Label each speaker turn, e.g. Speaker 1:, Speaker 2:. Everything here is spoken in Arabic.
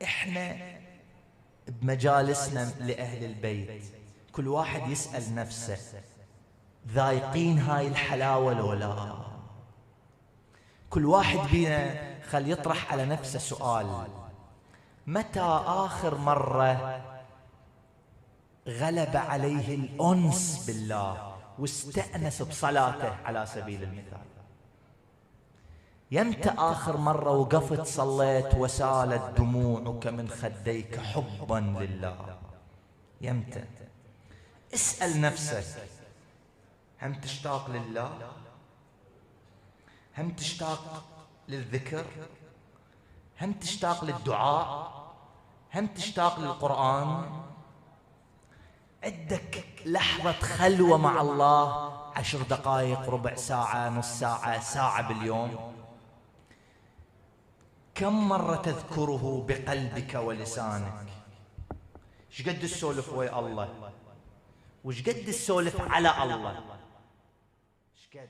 Speaker 1: إحنا بمجالسنا لأهل البيت كل واحد يسأل نفسه ذايقين هاي الحلاوة لو لا؟ كل واحد بينا خل يطرح على نفسه سؤال: متى آخر مرة غلب عليه الأنس بالله واستأنس بصلاته على سبيل المثال؟ يمتى آخر مرة وقفت صليت وسالت دموعك من خديك حبا لله؟ يمتى؟ اسأل نفسك، هم تشتاق لله؟ هم تشتاق للذكر؟ هم تشتاق للدعاء؟ هم تشتاق للقرآن؟ عندك لحظة خلوة مع الله 10 دقائق، ربع ساعة، نص ساعة، ساعة باليوم؟ كم مرة تذكره بقلبك ولسانك؟ ايش قد تسولف ويا الله؟ وش قد تسولف على الله؟ ايش قد